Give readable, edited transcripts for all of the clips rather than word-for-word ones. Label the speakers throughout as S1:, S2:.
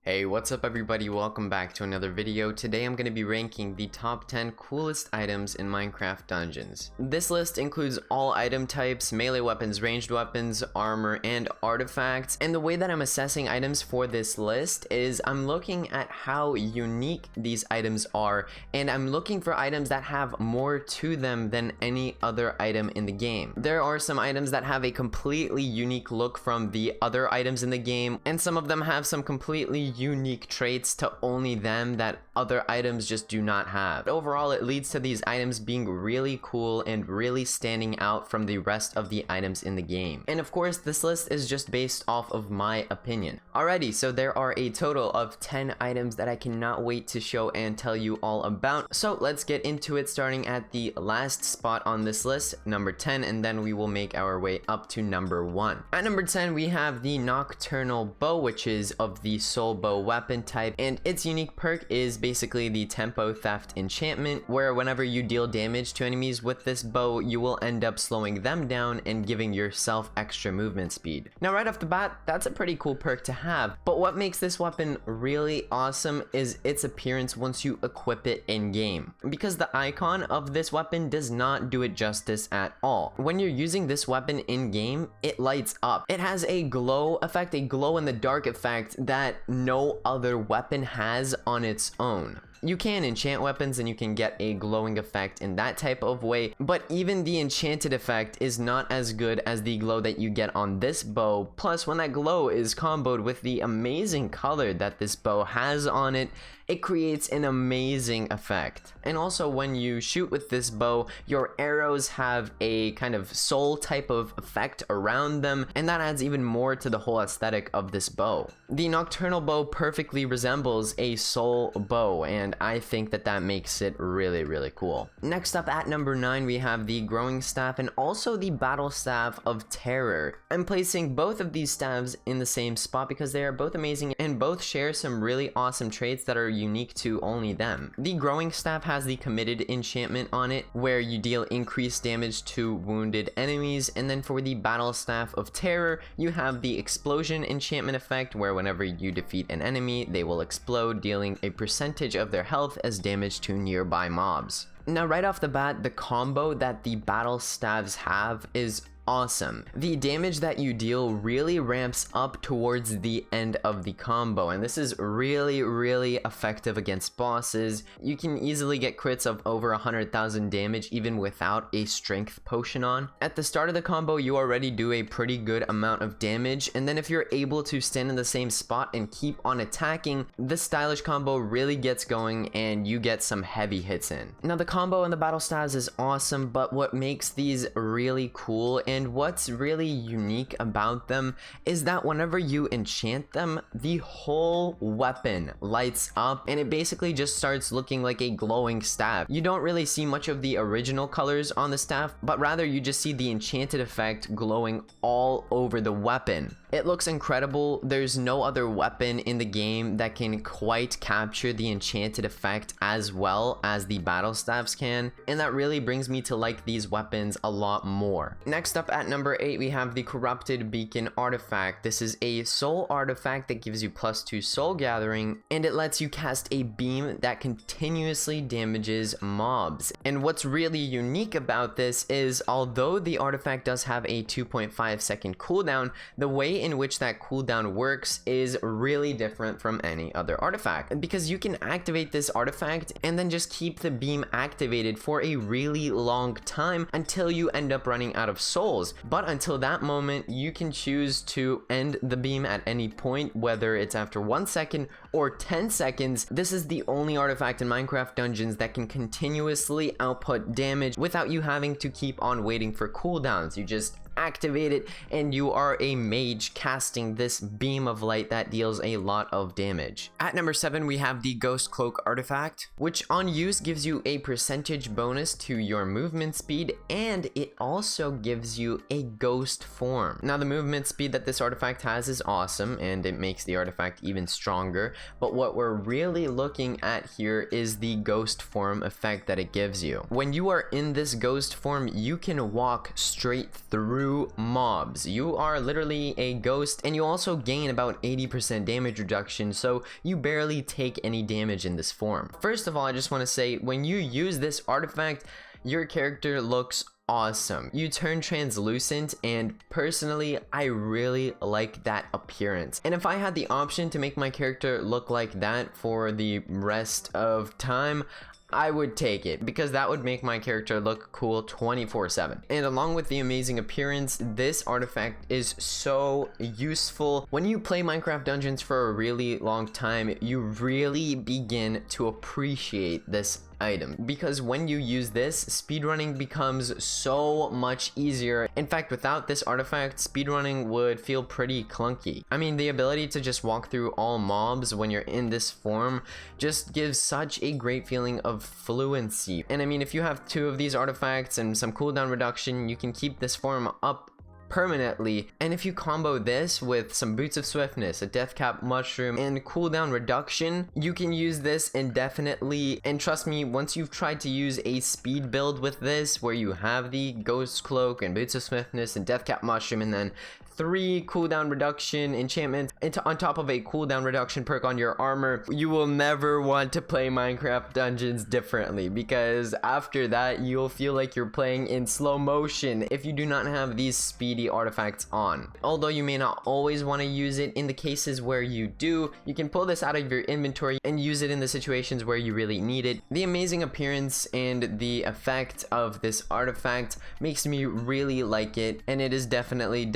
S1: Hey, what's up everybody? Welcome back to another video. Today I'm going to be ranking the top 10 coolest items in Minecraft dungeons. This list includes all item types, melee weapons, ranged weapons, armor, and artifacts. And the way that I'm assessing items for this list is I'm looking at how unique these items are, and I'm looking for items that have more to them than any other item in the game. There are some items that have a completely unique look from the other items in the game, and some of them have some completely unique traits to only them that other items just do not have. Overall, it leads to these items being really cool and really standing out from the rest of the items in the game. And of course, this list is just based off of my opinion. Alrighty, so there are a total of 10 items that I cannot wait to show and tell you all about. So let's get into it, starting at the last spot on this list, number 10, and then we will make our way up to number 1. At number 10, we have the Nocturnal Bow, which is of the Soul Bow weapon type, and its unique perk is basically the Tempo Theft enchantment, where whenever you deal damage to enemies with this bow, you will end up slowing them down and giving yourself extra movement speed. Now right off the bat, that's a pretty cool perk to have, but what makes this weapon really awesome is its appearance once you equip it in game, because the icon of this weapon does not do it justice at all. When you're using this weapon in game, it lights up. It has a glow effect, a glow in the dark effect that no other weapon has on its own. You can enchant weapons and you can get a glowing effect in that type of way, but even the enchanted effect is not as good as the glow that you get on this bow. Plus, when that glow is comboed with the amazing color that this bow has on it, it creates an amazing effect. And also, when you shoot with this bow, your arrows have a kind of soul type of effect around them, and that adds even more to the whole aesthetic of this bow. The Nocturnal Bow perfectly resembles a soul bow, and I think that that makes it really, really cool. Next up at number 9, we have the Growing Staff and also the Battle Staff of Terror. I'm placing both of these staves in the same spot because they are both amazing and both share some really awesome traits that are unique to only them. The Growing Staff has the Committed enchantment on it, where you deal increased damage to wounded enemies, and then for the Battle Staff of Terror, you have the Explosion enchantment effect, where whenever you defeat an enemy, they will explode, dealing a percentage of their health as damage to nearby mobs. Now right off the bat, the combo that the battle staves have is awesome. The damage that you deal really ramps up towards the end of the combo, and this is really, really effective against bosses. You can easily get crits of over 100,000 damage even without a strength potion on. At the start of the combo, you already do a pretty good amount of damage, and then if you're able to stand in the same spot and keep on attacking, this stylish combo really gets going and you get some heavy hits in. Now the combo in the battle staves is awesome, but what makes these really cool and what's really unique about them is that whenever you enchant them, the whole weapon lights up and it basically just starts looking like a glowing staff. You don't really see much of the original colors on the staff, but rather you just see the enchanted effect glowing all over the weapon. It looks incredible. There's no other weapon in the game that can quite capture the enchanted effect as well as the battle staffs can, and that really brings me to like these weapons a lot more. Next up at number 8, we have the Corrupted Beacon artifact. This is a soul artifact that gives you +2 soul gathering, and it lets you cast a beam that continuously damages mobs. And what's really unique about this is, although the artifact does have a 2.5 second cooldown, the way in which that cooldown works is really different from any other artifact, because you can activate this artifact and then just keep the beam activated for a really long time until you end up running out of souls. But until that moment, you can choose to end the beam at any point, whether it's after 1 second or 10 seconds. This is the only artifact in Minecraft dungeons that can continuously output damage without you having to keep on waiting for cooldowns. You just activate it and you are a mage casting this beam of light that deals a lot of damage. At number 7, we have the Ghost Cloak artifact, which on use gives you a percentage bonus to your movement speed, and it also gives you a ghost form. Now the movement speed that this artifact has is awesome and it makes the artifact even stronger, but what we're really looking at here is the ghost form effect that it gives you. When you are in this ghost form, you can walk straight through to mobs. You are literally a ghost, and you also gain about 80% damage reduction, so you barely take any damage in this form. First of all, I just want to say, when you use this artifact, your character looks awesome. You turn translucent, and personally, I really like that appearance. And if I had the option to make my character look like that for the rest of time, I would take it, because that would make my character look cool 24/7. And along with the amazing appearance, this artifact is so useful. When you play Minecraft Dungeons for a really long time, you really begin to appreciate this item, because when you use this, speedrunning becomes so much easier. In fact, without this artifact, speedrunning would feel pretty clunky. I mean, the ability to just walk through all mobs when you're in this form just gives such a great feeling of fluency. And I mean, if you have 2 of these artifacts and some cooldown reduction, you can keep this form up permanently. And if you combo this with some Boots of Swiftness, a Death Cap Mushroom, and cooldown reduction, you can use this indefinitely. And trust me, once you've tried to use a speed build with this, where you have the Ghost Cloak and Boots of Swiftness and Death Cap Mushroom, and then 3 cooldown reduction enchantments on top of a cooldown reduction perk on your armor, you will never want to play Minecraft Dungeons differently, because after that, you'll feel like you're playing in slow motion if you do not have these speedy artifacts on. Although you may not always want to use it, in the cases where you do, you can pull this out of your inventory and use it in the situations where you really need it. The amazing appearance and the effect of this artifact makes me really like it, and it is definitely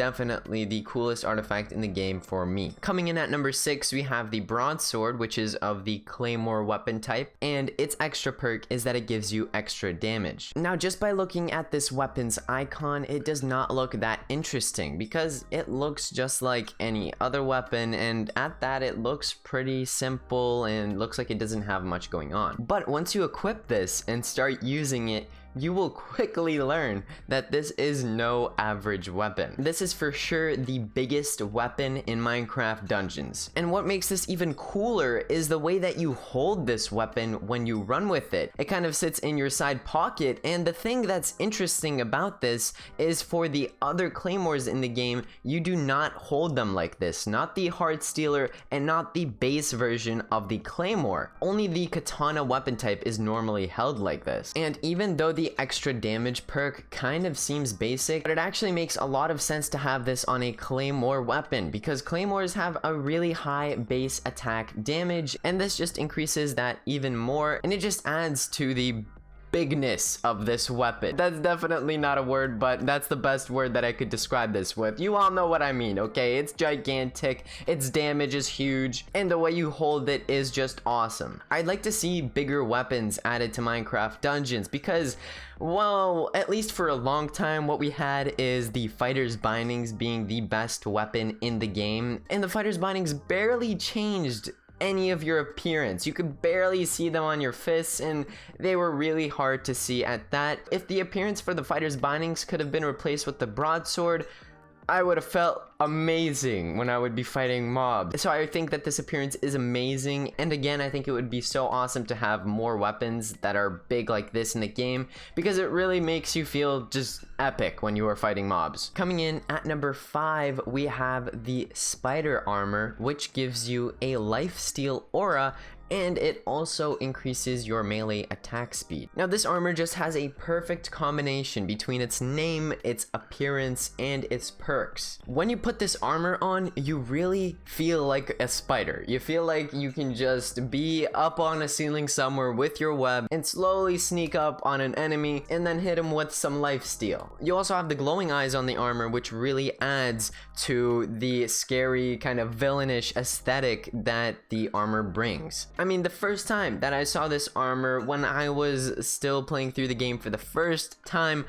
S1: the coolest artifact in the game for me. Coming in at number 6, we have the Broadsword, which is of the Claymore weapon type, and its extra perk is that it gives you extra damage. Now, just by looking at this weapon's icon, it does not look that interesting, because it looks just like any other weapon, and at that, it looks pretty simple and looks like it doesn't have much going on. But once you equip this and start using it, you will quickly learn that this is no average weapon. This is for sure the biggest weapon in Minecraft Dungeons. And what makes this even cooler is the way that you hold this weapon when you run with it. It kind of sits in your side pocket, and the thing that's interesting about this is, for the other claymores in the game, you do not hold them like this. Not the Heart Stealer and not the base version of the claymore. Only the katana weapon type is normally held like this. And even though the extra damage perk kind of seems basic, but it actually makes a lot of sense to have this on a claymore weapon, because claymores have a really high base attack damage, and this just increases that even more, and it just adds to the bigness of this weapon. That's definitely not a word, but that's the best word that I could describe this with. You all know what I mean, okay? It's gigantic, its damage is huge, and the way you hold it is just awesome. I'd like to see bigger weapons added to Minecraft Dungeons, because, well, at least for a long time, what we had is the Fighter's Bindings being the best weapon in the game, and the Fighter's Bindings barely changed any of your appearance. You could barely see them on your fists, and they were really hard to see at that. If the appearance for the Fighter's Bindings could have been replaced with the Broadsword, I would have felt amazing when I would be fighting mobs. So I think that this appearance is amazing, and again, I think it would be so awesome to have more weapons that are big like this in the game, because it really makes you feel just epic when you are fighting mobs. Coming in at number 5, we have the Spider Armor, which gives you a lifesteal aura, and it also increases your melee attack speed. Now, this armor just has a perfect combination between its name, its appearance, and its perks. When you put this armor on, you really feel like a spider. You feel like you can just be up on a ceiling somewhere with your web and slowly sneak up on an enemy and then hit him with some lifesteal. You also have the glowing eyes on the armor, which really adds to the scary kind of villainish aesthetic that the armor brings. I mean, the first time that I saw this armor, when I was still playing through the game for the first time,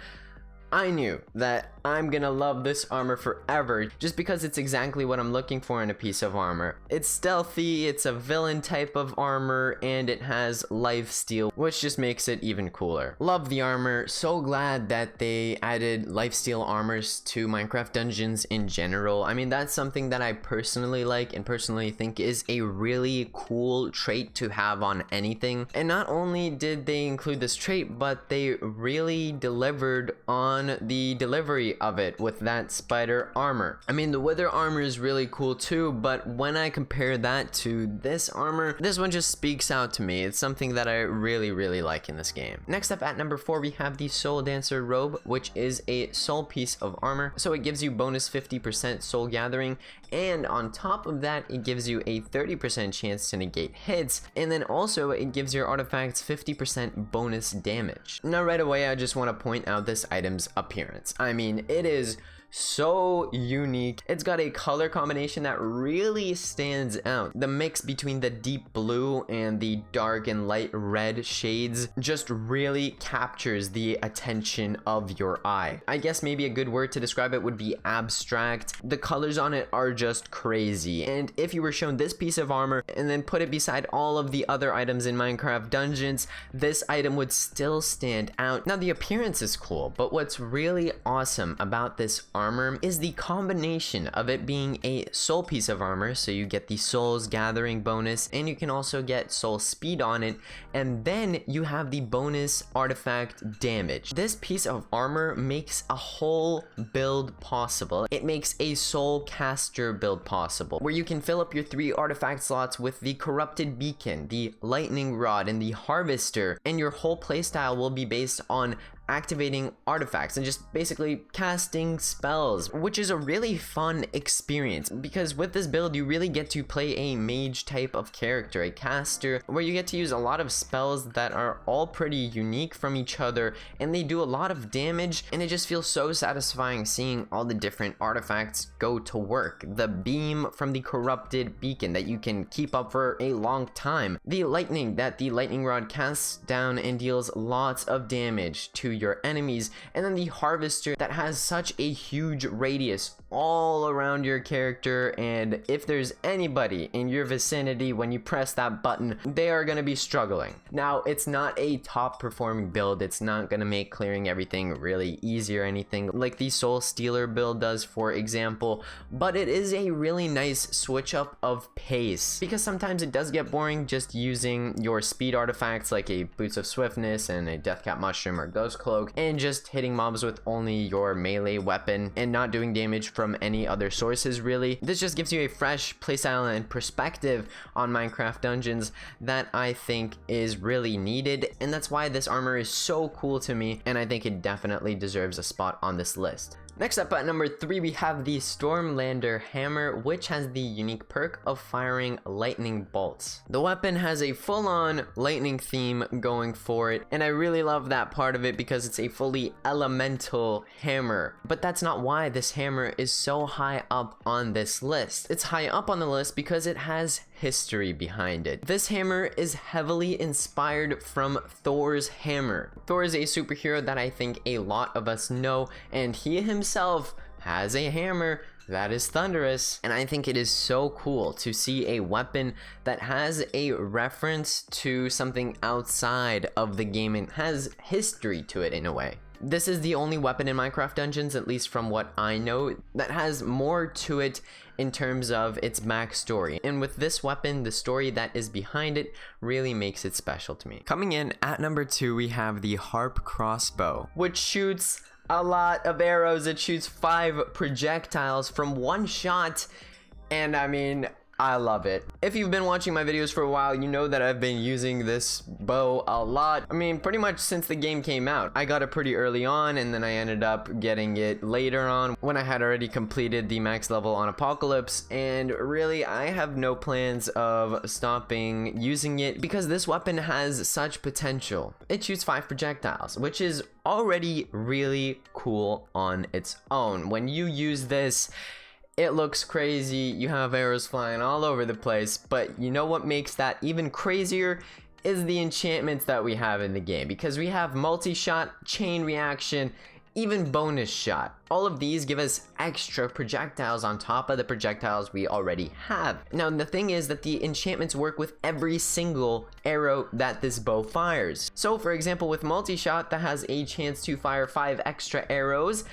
S1: I knew that I'm gonna love this armor forever, just because it's exactly what I'm looking for in a piece of armor. It's stealthy, it's a villain type of armor, and it has lifesteal, which just makes it even cooler. Love the armor, so glad that they added lifesteal armors to Minecraft Dungeons in general. I mean, that's something that I personally like and personally think is a really cool trait to have on anything. And not only did they include this trait, but they really delivered on on the delivery of it with that spider armor. I mean, the wither armor is really cool too, but when I compare that to this armor, this one just speaks out to me. It's something that I really like in this game. Next up at number 4, we have the Soul Dancer Robe, which is a soul piece of armor. So it gives you bonus 50% soul gathering, and on top of that, it gives you a 30% chance to negate hits, and then also it gives your artifacts 50% bonus damage. Now right away, I just want to point out this item's appearance. I mean, it is so unique. It's got a color combination that really stands out. The mix between the deep blue and the dark and light red shades just really captures the attention of your eye. I guess maybe a good word to describe it would be abstract. The colors on it are just crazy, and if you were shown this piece of armor and then put it beside all of the other items in Minecraft Dungeons, this item would still stand out. Now the appearance is cool, but what's really awesome about this armor is the combination of it being a soul piece of armor, so you get the souls gathering bonus, and you can also get soul speed on it, and then you have the bonus artifact damage. This piece of armor makes a whole build possible. It makes a soul caster build possible, where you can fill up your 3 artifact slots with the corrupted beacon, the lightning rod, and the harvester, and your whole playstyle will be based on activating artifacts and just basically casting spells, which is a really fun experience because with this build you really get to play a mage type of character, a caster, where you get to use a lot of spells that are all pretty unique from each other, and they do a lot of damage, and it just feels so satisfying seeing all the different artifacts go to work. The beam from the corrupted beacon that you can keep up for a long time, the lightning that the lightning rod casts down and deals lots of damage to your enemies, and then the harvester that has such a huge radius all around your character, and if there's anybody in your vicinity when you press that button, they are going to be struggling. Now it's not a top performing build, it's not going to make clearing everything really easy or anything like the Soul Stealer build does, for example, but it is a really nice switch up of pace, because sometimes it does get boring just using your speed artifacts like a Boots of Swiftness and a Deathcap Mushroom or Ghost Cloak, and just hitting mobs with only your melee weapon and not doing damage from any other sources really. This just gives you a fresh playstyle and perspective on Minecraft Dungeons that I think is really needed, and that's why this armor is so cool to me, and I think it definitely deserves a spot on this list. Next up at number 3, we have the Stormlander Hammer, which has the unique perk of firing lightning bolts. The weapon has a full-on lightning theme going for it, and I really love that part of it because it's a fully elemental hammer. But that's not why this hammer is so high up on this list. It's high up on the list because it has history behind it. This hammer is heavily inspired from Thor's hammer. Thor is a superhero that I think a lot of us know, and he himself has a hammer that is thunderous, and I think it is so cool to see a weapon that has a reference to something outside of the game and has history to it in a way. This is the only weapon in Minecraft Dungeons, at least from what I know, that has more to it in terms of its backstory. And with this weapon, the story that is behind it really makes it special to me. Coming in at number 2, we have the Harp Crossbow, which shoots a lot of arrows. It shoots 5 projectiles from one shot, and I mean, I love it. If you've been watching my videos for a while, you know that I've been using this bow a lot. I mean, pretty much since the game came out. I got it pretty early on, and then I ended up getting it later on when I had already completed the max level on Apocalypse, and really I have no plans of stopping using it because this weapon has such potential. It shoots 5 projectiles, which is already really cool on its own. When you use this, it looks crazy, you have arrows flying all over the place, but you know what makes that even crazier is the enchantments that we have in the game, because we have multi-shot, chain reaction, even bonus shot. All of these give us extra projectiles on top of the projectiles we already have. Now the thing is that the enchantments work with every single arrow that this bow fires. So for example, with multi-shot that has a chance to fire 5 extra arrows,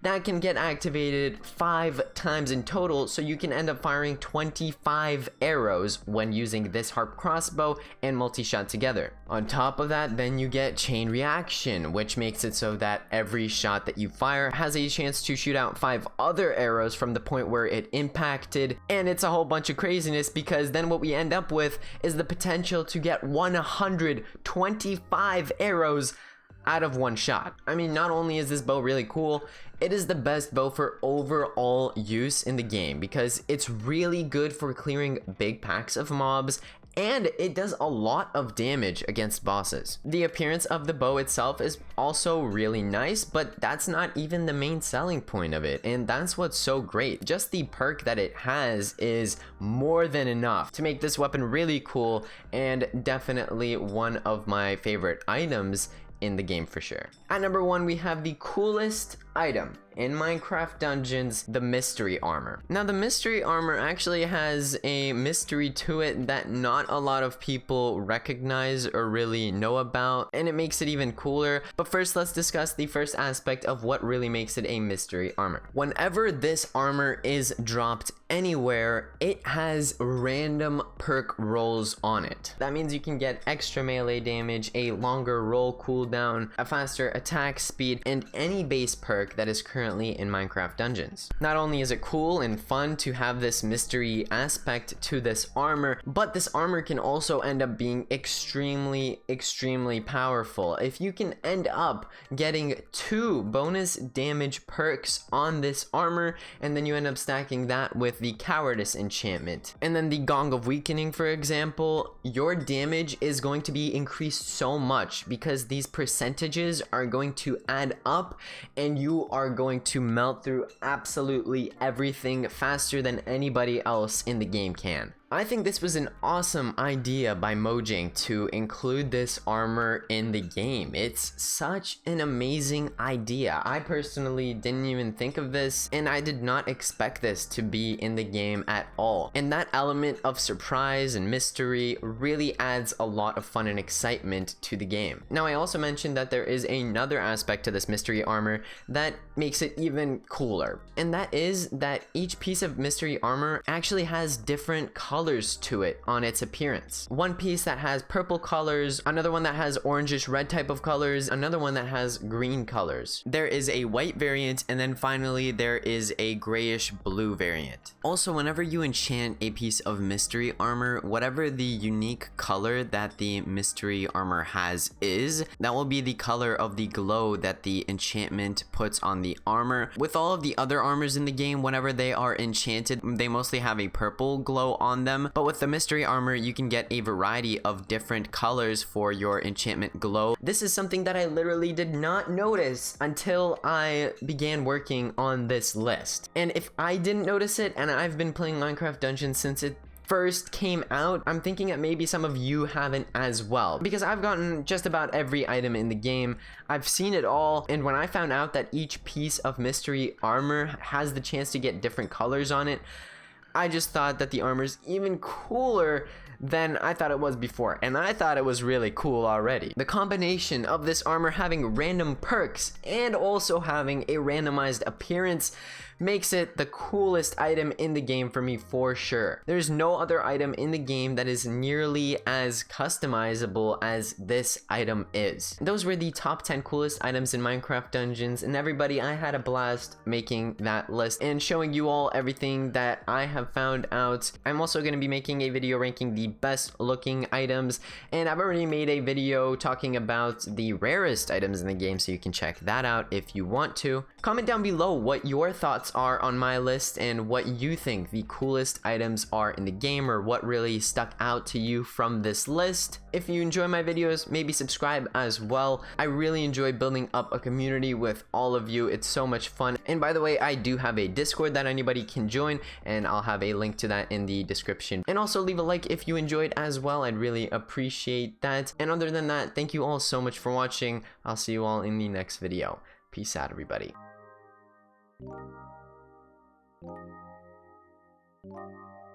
S1: that can get activated 5 times in total, so you can end up firing 25 arrows when using this Harp Crossbow and multi-shot together. On top of that, then you get chain reaction, which makes it so that every shot that you fire has a chance to shoot out 5 other arrows from the point where it impacted, and it's a whole bunch of craziness, because then what we end up with is the potential to get 125 arrows out of one shot. I mean, not only is this bow really cool, it is the best bow for overall use in the game, because it's really good for clearing big packs of mobs, and it does a lot of damage against bosses. The appearance of the bow itself is also really nice, but that's not even the main selling point of it, and that's what's so great. Just the perk that it has is more than enough to make this weapon really cool, and definitely one of my favorite items in the game for sure. At number 1, we have the coolest item in Minecraft Dungeons, the mystery armor. Now, the mystery armor actually has a mystery to it that not a lot of people recognize or really know about, and it makes it even cooler. But first, let's discuss the first aspect of what really makes it a mystery armor. Whenever this armor is dropped anywhere, it has random perk rolls on it. That means you can get extra melee damage, a longer roll cooldown, a faster attack speed, and any base perk that is currently in Minecraft Dungeons. Not only is it cool and fun to have this mystery aspect to this armor, but this armor can also end up being extremely powerful. If you can end up getting 2 bonus damage perks on this armor, and then you end up stacking that with the Cowardice enchantment, and then the Gong of Weakening, for example, your damage is going to be increased so much because these percentages are going to add up, and you are going to melt through absolutely everything faster than anybody else in the game can. I think this was an awesome idea by Mojang to include this armor in the game. It's such an amazing idea. I personally didn't even think of this, and I did not expect this to be in the game at all. And that element of surprise and mystery really adds a lot of fun and excitement to the game. Now, I also mentioned that there is another aspect to this mystery armor that makes it even cooler, and that is that each piece of mystery armor actually has different colors to it on its appearance. One piece that has purple colors, another one that has orangish red type of colors, another one that has green colors. There is a white variant, and then finally there is a grayish blue variant. Also, whenever you enchant a piece of mystery armor, whatever the unique color that the mystery armor has is, that will be the color of the glow that the enchantment puts on the armor. With all of the other armors in the game, whenever they are enchanted, they mostly have a purple glow on them, but with the mystery armor you can get a variety of different colors for your enchantment glow. This is something that I literally did not notice until I began working on this list, and if I didn't notice it, and I've been playing Minecraft Dungeons since it first came out, I'm thinking that maybe some of you haven't as well, because I've gotten just about every item in the game. I've seen it all, and when I found out that each piece of mystery armor has the chance to get different colors on it, I just thought that the armor's even cooler than I thought it was before, and I thought it was really cool already. The combination of this armor having random perks and also having a randomized appearance makes it the coolest item in the game for me for sure. There's no other item in the game that is nearly as customizable as this item is. Those were the top 10 coolest items in Minecraft Dungeons, and everybody, I had a blast making that list and showing you all everything that I have found out. I'm also going to be making a video ranking the best looking items, and I've already made a video talking about the rarest items in the game, so you can check that out if you want to. Comment down below what your thoughts are on my list and what you think the coolest items are in the game, or what really stuck out to you from this list. If you enjoy my videos, maybe subscribe as well. I really enjoy building up a community with all of you. It's so much fun. And by the way, I do have a Discord that anybody can join, and I'll have a link to that in the description. And also leave a like if you enjoyed as well. I'd really appreciate that. And other than that, thank you all so much for watching. I'll see you all in the next video. Peace out, everybody. Thank you.